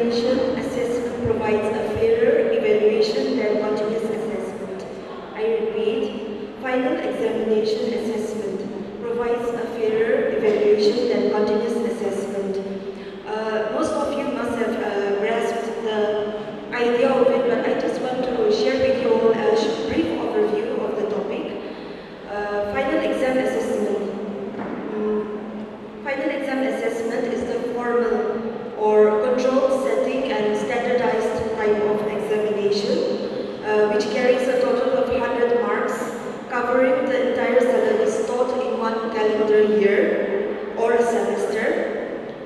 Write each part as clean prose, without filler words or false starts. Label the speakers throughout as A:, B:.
A: examination assessment provides a fairer evaluation than continuous assessment. I repeat, final examination assessment provides a fairer evaluation than continuous assessment. Most of you must have grasped the idea of it, but I just want to share with you all a brief overview of the topic. Final exam assessment. Final exam assessment is the formal or controlled setting and standardized type of examination, which carries a total of 100 marks, covering the entire syllabus taught in one calendar year or a semester,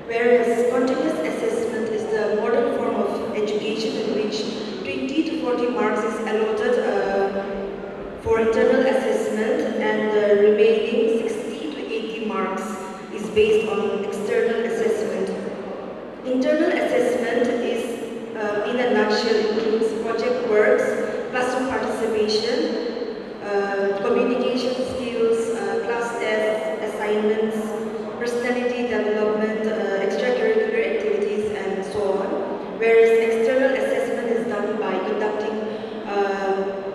A: whereas continuous assessment is the modern form of education in which 20 to 40 marks is allotted for internal assessment and the remaining 60 to 80 marks is based on external assessment. Internal assessment is, in a nutshell, includes project works, classroom participation, communication skills, class tests, assignments, personality development, extracurricular activities, and so on. Whereas external assessment is done by conducting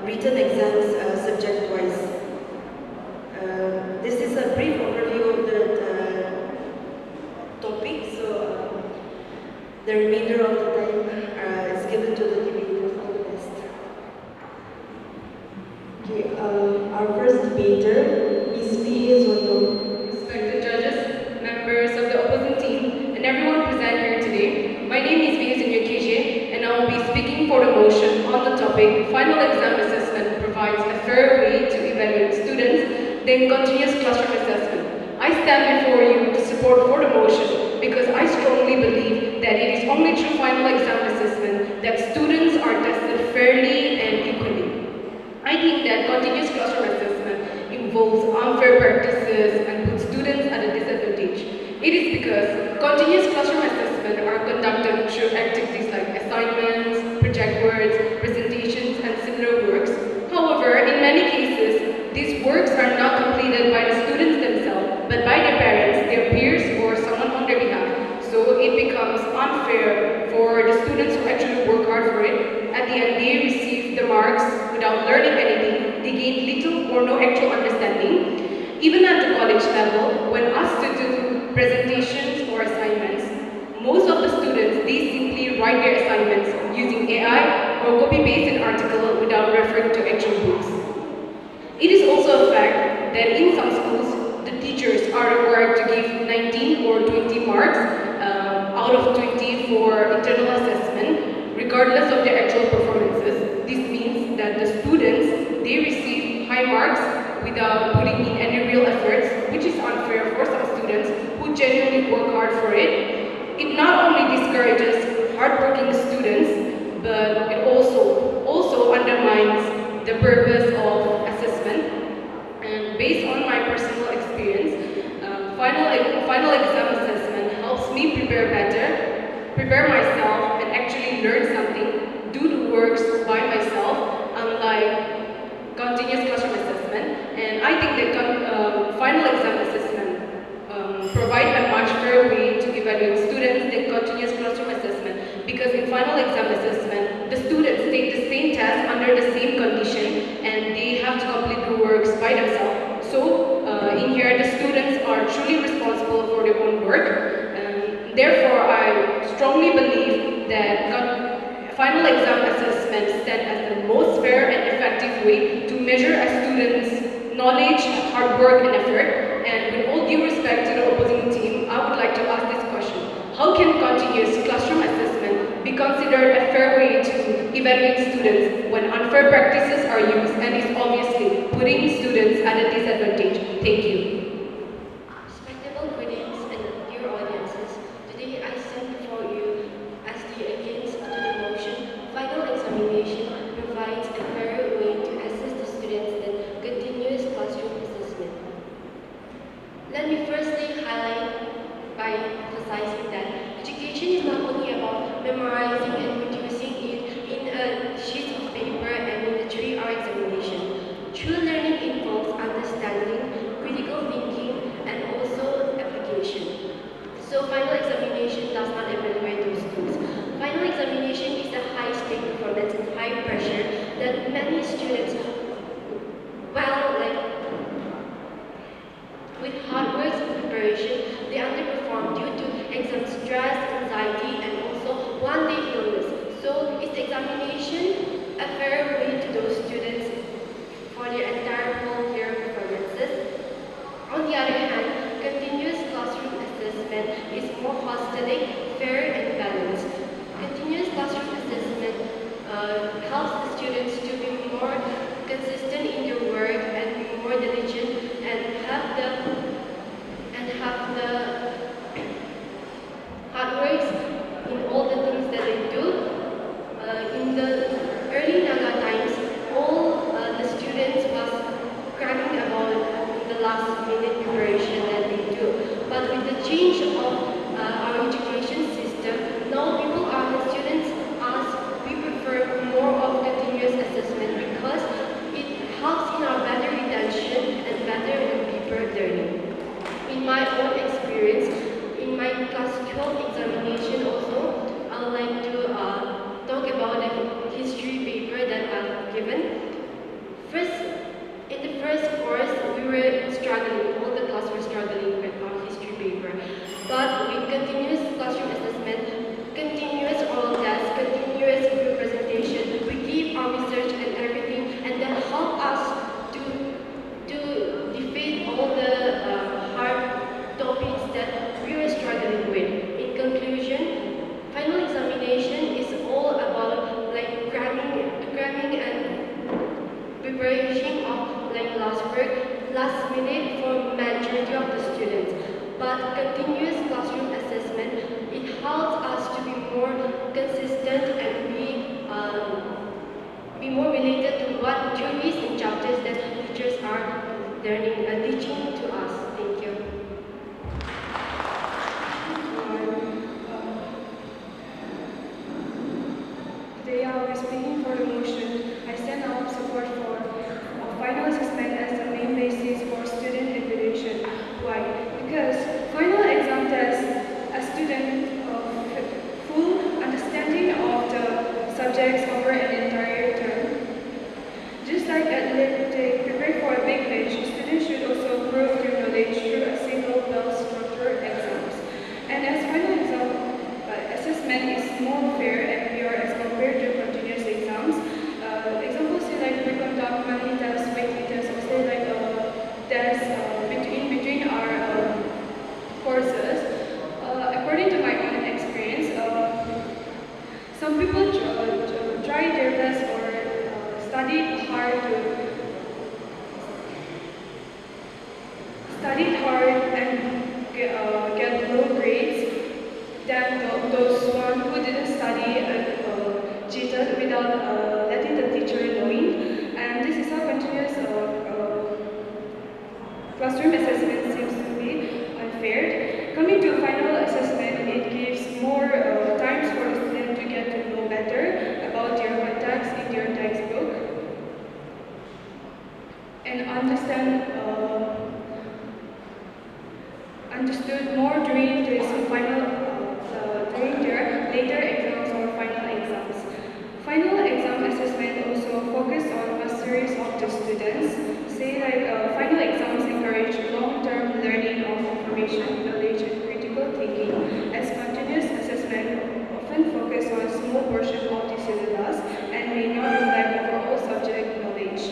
A: written exams subject-wise. This is a brief overview of the topic, so the remainder of the time is given to the debaters. All the best. Okay, our first debater is Paytm.
B: Respected judges, members of the opposing team, and everyone present here today, my name is Paytm, and I will be speaking for the motion on the topic Final Exam Assessment provides a fair way to evaluate students than continuous classroom assessment. I stand before you to support for the motion because I strongly believe that it is only through final exam assessment that students are tested fairly and equally. I think that continuous classroom assessment involves unfair practices and puts students at a disadvantage. It is because continuous classroom assessment are conducted through activities like assignments, project works, presentations, and similar works. However, in many cases, these works are not completed by the students themselves, but by their parents, their peers, or someone on their behalf. So it becomes unfair for the students who actually work hard for it. At the end, they receive the marks without learning anything. They gain little or no actual understanding. Even at the college level, when asked to do presentations or assignments, most of the students, they simply write their assignments using AI or copy-paste an article without referring to actual books. It is also a fact that in some schools, the teachers are required to give 19 or 20 marks out of 20 for internal assessment, regardless of their actual performances. This means that the students, they receive high marks without putting in any real efforts, which is unfair for some students who genuinely work hard for it. It not only discourages hardworking students, but it also undermines the purpose of assessment. And based on my personal experience, final exam assessment helps me prepare better, prepare myself, and actually learn something, do the works by myself, unlike continuous classroom assessment. And I think that final exam assessment provide a much fairer way to evaluate students than continuous classroom assessment, because in final exam assessment, the students take the same test under the same condition and they have to complete the works by themselves. So in here, the students are truly responsible for their own work. And therefore, I strongly believe that final exam assessment stands as the most fair and effective way to measure a student's knowledge, hard work, and effort. And with all due respect to the opposing team, I would like to ask this question. How can continuous classroom assessment be considered a fair way to evaluate students when unfair practices are used and is obviously putting students at a disadvantage? Thank you.
A: Respectable critics and dear audiences, today I stand before you as the against to the motion. Final examination provides a fairer way to assess the students than continuous classroom assessment. Let me firstly highlight by emphasizing that education is not only about memorizing and producing it in a sheet of paper and in a 3-hour examination. True learning involves understanding, critical thinking, and also application. So final examination does not evaluate those tools. Final
C: students, well, with hard work and preparation, they underperform due to exam stress, anxiety, and also one-day illness. So is examination a fair way to those students for their entire whole year performances? On the other hand, continuous classroom assessment is more holistic, fair, and balanced. Continuous classroom assessment helps the students to be more consistent in their work and be more diligent and have the hard work in all the things that they do. In the early Naga times, all the students was cramming about the last minute preparation that they do. But with the change of our education system, now the students ask, we prefer more of continuous assessment because it helps in our better retention and better and deeper learning. In my own experience, in my class 12 examination also, I would like to talk about the history paper that I've given. In the first course, we were struggling, all the class were struggling with our history paper. But with continuous classroom assessment, continuous oral tests, continuous group presentation, we give our research and everything, and that help us to defeat all the hard topics that we were struggling with. In conclusion, final examination is all about cramming and preparation of last minute for majority of the students. But continuous classroom assessment, it helps us to be more consistent and be more related to what theories and chapters that teachers are learning and teaching to us. Thank you.
D: Today I will be speaking for the motion. I stand out support for final assessment as the main basis for student evaluation. Why? Because final exam tests a student full understanding of the subjects over an entire term. Just like they prepare for a big match, students should also prove their knowledge through a single well-structured exams. And as final exam assessment is more fair and pure as compared to continuous exams, examples say like we conduct monthly tests, weekly tests, or say like tests in between our courses. According to my own experience, some people try their best or studied hard and get low grades than those one who didn't study and cheated without letting the teacher knowing. And this is how continuous classroom assessment seems to be unfair. Coming to final assessment, it gives more times for the student to get to know better about their context in their textbook and understood more during this during their later exams or final exams. Final exam assessment also focus on masteries of the students. Say like final exams encourage long-term learning of information, knowledge, and critical thinking, as continuous assessment often focus on small portion of the syllabus and may not reflect overall subject knowledge.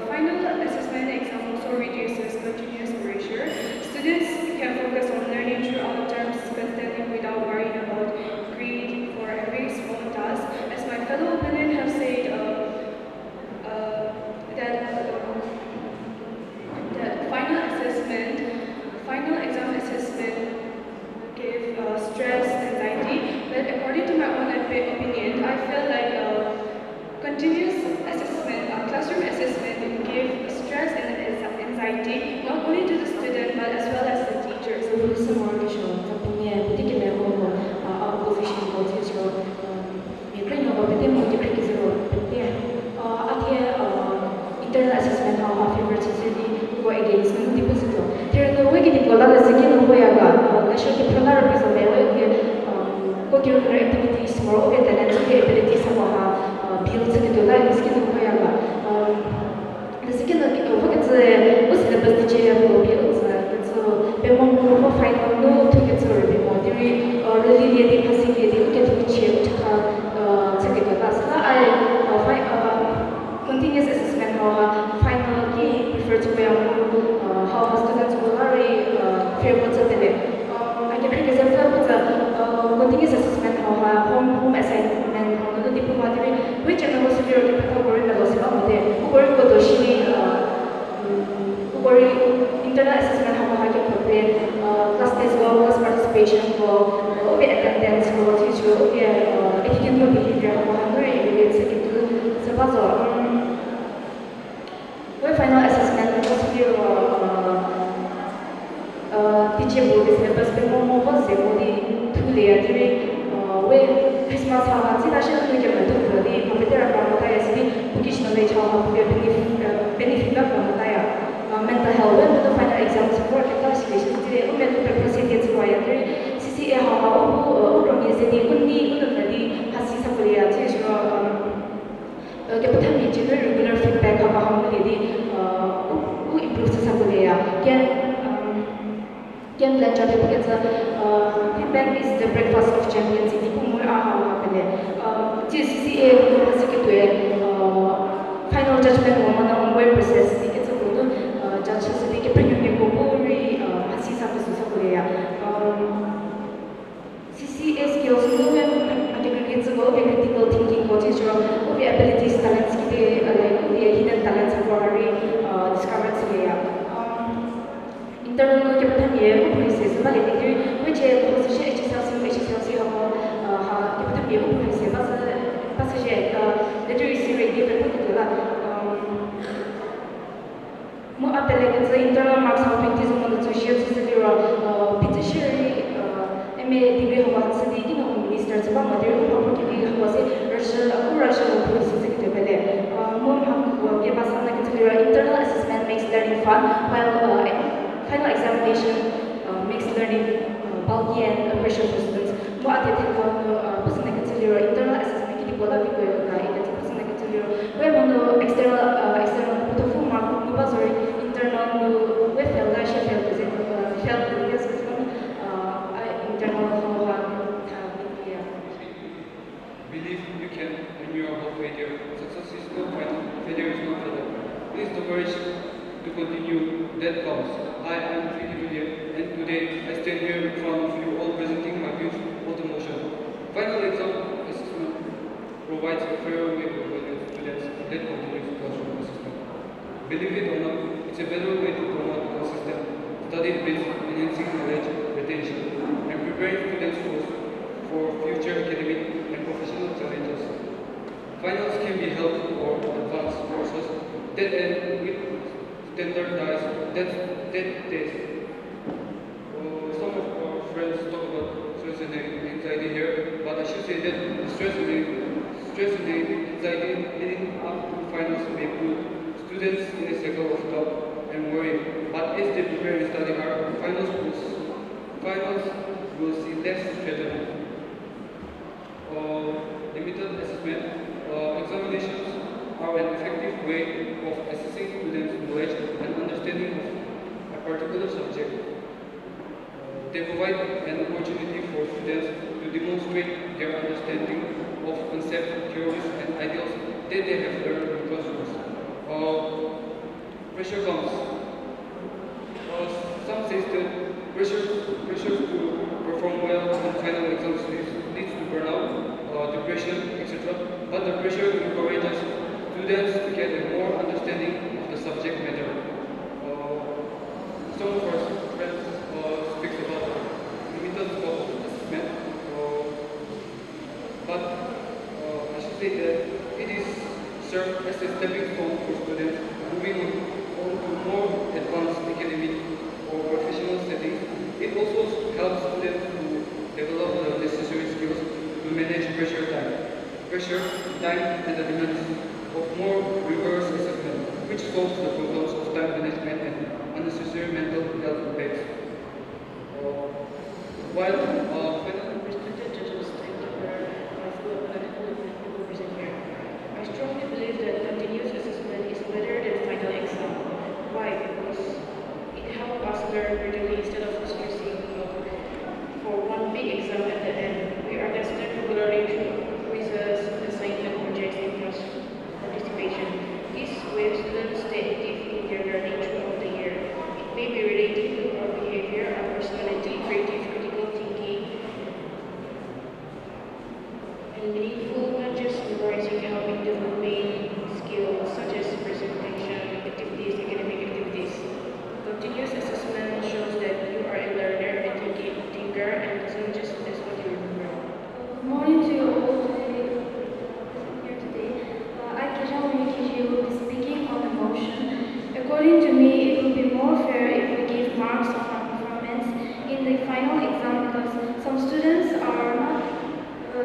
D: Final assessment exam also reduces continuous pressure. Students can focus on learning throughout terms constantly without worrying about grade for every small task. As my fellow opponent have said, that final exam assessment give stress, anxiety. But according to my own opinion, I feel like continuous assessment, classroom assessment, give stress and anxiety not only to the student but as well as the teachers.
E: Internal assessment of our favorite society go against me deposit. There no way to go down the second way I got. I should be proud of this. co-curricular activities more of it and abilities of build to the skill of the second what is the syllabus teacher builds so be more final no to get to be more really the passing the get to check to the class continuous assessment or final key refer to how students will already feel what's at the I can take example with a continuous assessment or home assignment or the diploma which I know severe category levels of the work with the internal assessment how I can prepare class test class participation for attendance for teacher educational behavior how relates to the final assessment was here teachable syllabus पे more से Modi Thule आते वे Christmas हाँ जी दाशे तो मुझे मत बोली computer का होता है इसलिए vocational ले चाहो फिर benefit का होता है mental health वे तो final exam support के पास स्पेशल इसलिए उन्हें तो पेपर से get हुआ है फिर CCA हाँ वो उन्होंने से दी उन्होंने हंसी सब बोली आते जो के पता नहीं चल regular feedback हम लेदी वो improve से सब बोली है Can plan job because feedback is the breakfast of champions. Hindi po more happening. GCCA kasi final judgment mo na ongoing process. Hindi kita po judge sa hindi premium ko po hasi sa Korea. CCA skills mo yung aggregate sa go critical thinking ko teacher of abilities talents kita like hidden talents for discovered sa internal के पता नहीं है वो process वाले देखिए which है process HCLC हम के पता नहीं है वो प्रोसेस बस है literacy rate ये पर तो ला मो आप लेकिन से internal marks हम 20 जो मतलब social से जो petition MA degree हम से देखी ना minister से बात मत हम के भी हम से Russian प्रोसेस से के पहले मो हम के पास ना के internal assessment makes learning fun while final examination makes learning bulky and pressure for students. More at the time person consider internal assessment kita bola video ka ina person consider we external put full mark no sorry internal no we fail la she fail present fail yes internal
F: Believe you can and you are halfway there. Success is no final, failure is not failure. Please the courage to continue that counts. Hi, I'm Rebuttals, and today I stand here in front of you all presenting my views of the motion. Final exam assessment provides a fair way to evaluate students that continues classroom assessment. Believe it or not, it's a better way to promote consistent study-based enhancing knowledge retention and preparing students for future academic and professional challenges. Finals can be held or advanced courses that end with standardized test. Some of our friends talk about stress and anxiety here, but I should say that the stress and the anxiety leading up to finals may put students in a cycle of doubt and worry. But as they prepare and study hard, finals will see less threatening. Limited assessment examinations are an effective way of assessing students' knowledge and understanding of a particular subject. They provide an opportunity for students to demonstrate their understanding of concepts, theories, and ideals that they have learned in classrooms. Pressure comes. Some say that pressure to perform well in final exams leads to burnout, depression, etc. But the pressure encourages students to get a more understanding of the subject matter. Some of our friends speaks about limited scope of assessment, but I should say that it is served as a stepping stone for students moving on to more advanced academic or professional settings. It also helps students to develop the necessary skills to manage pressure, time, and the demands of more rigorous assessment, which solves the problems of time management and unnecessary mental health impacts. While final
E: learn gradually instead of stressing for one big exam at the end. We are tested regularly through quizzes, assignment projects, and class participation. This way, students stay active in their learning throughout the year. It may be related to our behavior, our personality, creative, critical thinking, and meaningful, not just memorizing, helping developing skills such as presentation activities, academic activities. Continuous assessment shows that you are a learner, a thinker, and doesn't just test what you remember.
D: Good morning to you all today, here today. I, Dapfhiitsumia, will be speaking on the motion. According to me, it will be more fair if we give marks of our performance in the final exam because some students are not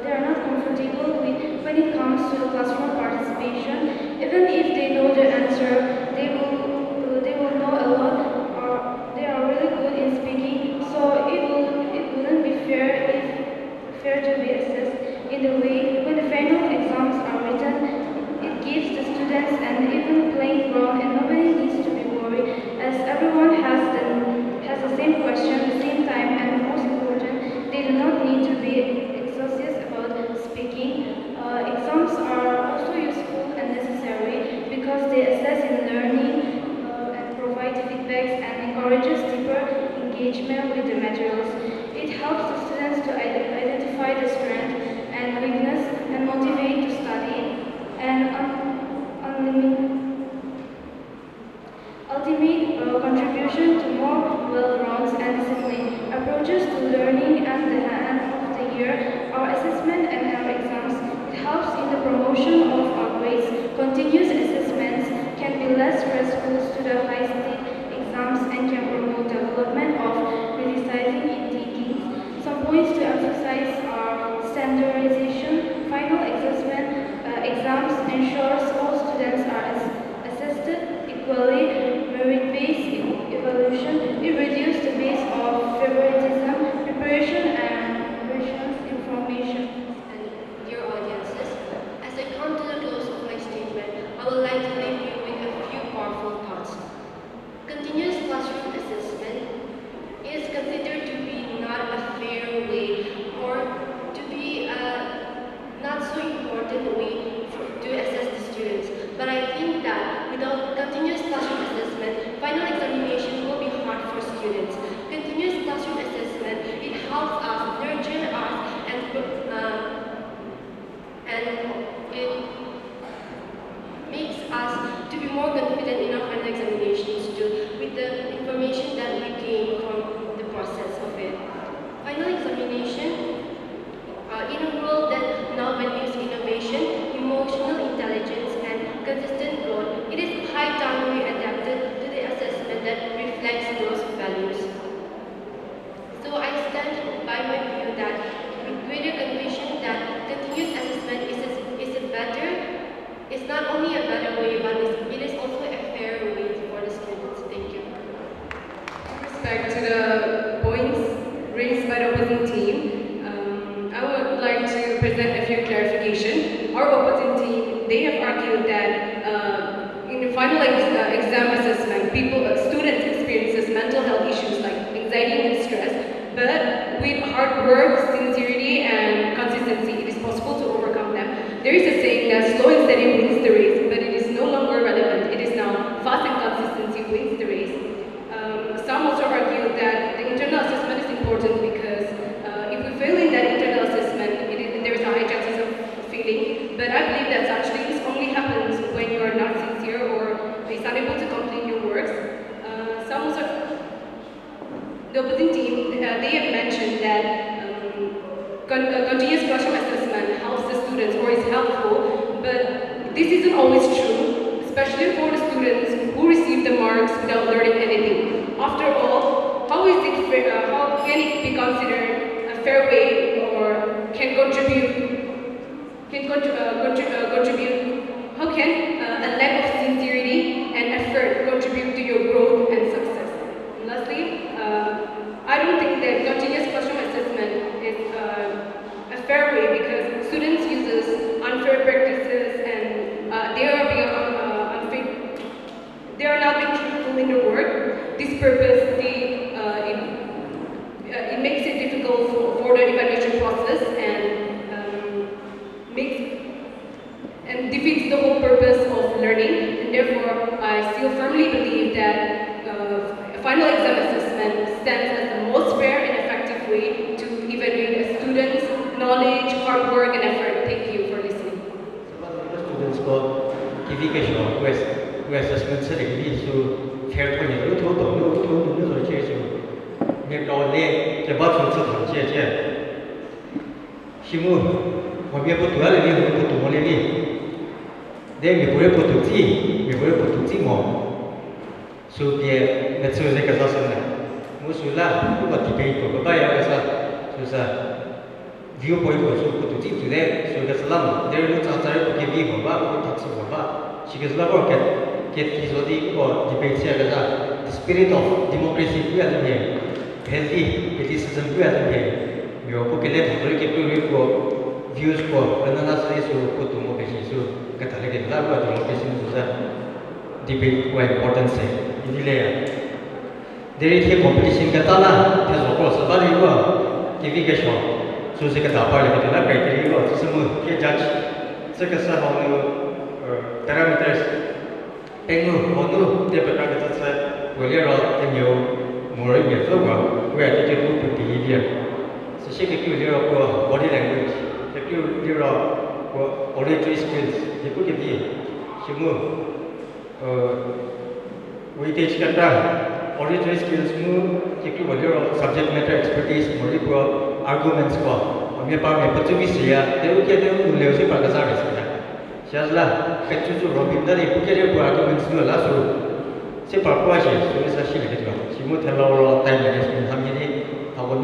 D: they are not comfortable with when it comes to classroom participation. Even if they know the answer, they will know a lot or they are really good in speaking. So it wouldn't be fair to be assessed in the way when the final exams are written. It gives the students an even playing ground and nobody needs to be worried as everyone has the same question at the same time and most important, they do not need to be exhausted about speaking. Exams are also useful and necessary because they assess in learning and provide feedbacks and encourages deeper engagement with the materials. It helps the students to identify the strength and weakness and motivate to study and ultimate contribution to more well-rounded and disciplined approaches to learning at the end of the year. Our assessment and our exams, it helps in the promotion of our grades. Continuous assessments can be less stressful to the high-stake exams and can promote development of criticizing in thinking. Some points to emphasize are standardization. Final assessment exams ensures all students are assessed equally. Merit-based evaluation, it reduces the base of favoritism, preparation and information.
C: And dear audiences, as I come to the close of my statement, I would like to leave you with a few powerful thoughts. Continuous classroom assessment is considered to be not a fair way or to be a not so important way to assess the students. But I think that without continuous classroom assessment, final examination will be hard for students. Continuous classroom assessment, it helps us, nurture us, and it makes us to be more confident in our final examinations too, with the information that we gain from the process of it. Final examination, in a world that now values innovation, emotional intelligence, and consistent growth, it is high time we adapted to the assessment that reflects those values. So I stand by my view that with greater conviction that continuous assessment is not only a better way, but it is also a fair way for the students. Thank you.
B: With respect to the points raised by the opposing team, I would like to present a few clarification. Our opposing team, they have argued that in the final exam assessment, students experiences mental health issues like anxiety and stress, but with hard work, sincerity, and consistency, it is possible to overcome them. There is a saying that slow and steady wins the race, but it is no longer relevant. It is now fast and consistency wins the race. Some also argue that the internal assessment is important because if we fail in that internal assessment, there is a high chances of failing. But I believe that such things only happens when you are not sincere or is unable to complete your works. Some also, the opposing team, they have mentioned that continuous classroom assessment helps the students or is helpful, but this isn't always true, especially for the students who receive the marks without learning anything. After all, how can it be considered a fair way or can contribute? How can a lack of sincerity and effort contribute to your growth and success? And lastly, I don't think that continuous classroom assessment is a fair way because students use unfair practices and they are not being truthful in their work. This purpose, process makes and defeats the whole purpose of learning. And therefore, I still firmly believe that a final exam assessment stands as the most fair and effective way to evaluate a student's knowledge, hard work, and effort. Thank you for listening.
G: Students got education West assessment selectively so fair to you to so che so me go le ke ba chu chu thang che che shimu ho bia bu tu ale ni bu tu mo le ni de me bu bu tu ti mo so bia me chu ze ka sa sa na mu su la bu ba ti pe ko ba ya ka sa so sa viewpoint ko so bu tu ti tu de so ka salam de lu cha cha ko ke bi ko ba ko ta chi ko ba she gets la ko ke is what the debate here the spirit of democracy we are here healthy criticism we are here yo ko ke le thori ke ko views ko analysis so ko to democracy so ka thale ke la ko democracy so sa debate ko importance है इसलिए there is a competition ka ta na the so ko sa ba ni ko ke ke sho so se ka ta pa le ke la criteria ko so mo ke judge se ka sa ho parameters Pengu, Mono, the Patagas, Willa, and you more in your flow, where did you move to behavior? So she could give body language, the pure auditory skills, the book of the she moved. We teach Kata, auditory skills move, the subject matter expertise, more arguments for. On your part, I put to be here, they will get them to Leo Pagasaris. Shazla, Petu, Robin, that they put it arguments to a last room. Say, Papa, so is a she she would have our time management, how many, how will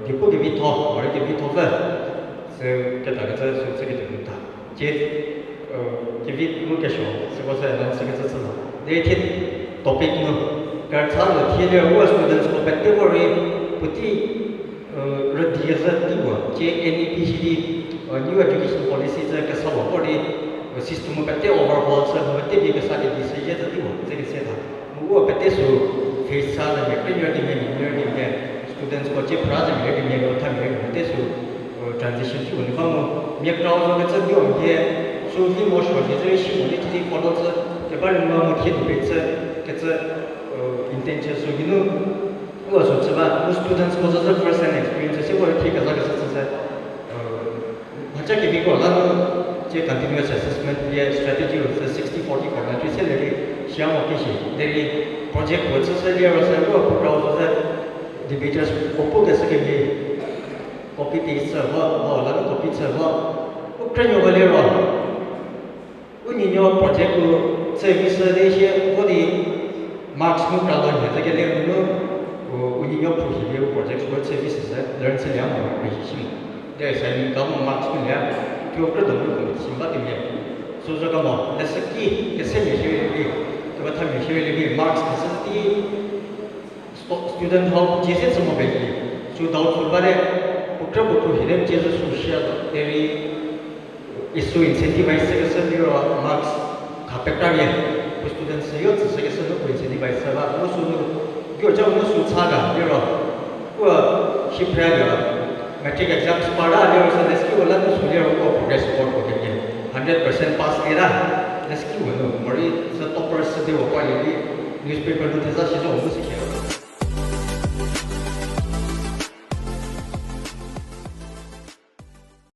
G: you put a bit talk or a bit over. So, get a letter, so take it to Jet, give it look at show, so was a second. They take topic no. Gartal, Taylor was students for category, Putti, Radiaza, JNEPCD. New education policies like some of the system of overhaul, some of the big decided decisions that you want to say. Move up at this face and learning students for chip project, learning time this transition to uniform. Make now on the new here, so the most of the issue follows the Baran hit gets intention. So you know, also students was the first hand experience, say what take as a check if you go along continuous assessment strategy with the 60-40 coordinatory salary, Xiang Okishi, the project was a salary or a debaters oppose the second copy paste server or copy server. Ukraine Valero. When in your project service for the marks move down here, like a little when in your project services, learn to learn. There is a common marks in there to a product sympathy. So, the common, that's the key, the same issue, the time issue marks facility, student help, Jesus mobility. So, doubtful, but a trouble to hidden Jesus social, there is to incentivize second marks, Capetaria, students, you're the second to incentivize Sava, also, your job was to Saga, you're ship radio. Metric exams pada dia rasa rescue lah tu sudah aku progress support ko kini 100% pass kira rescue tu mari se topper se dia apa lagi newspaper tu tesa sih tu aku sih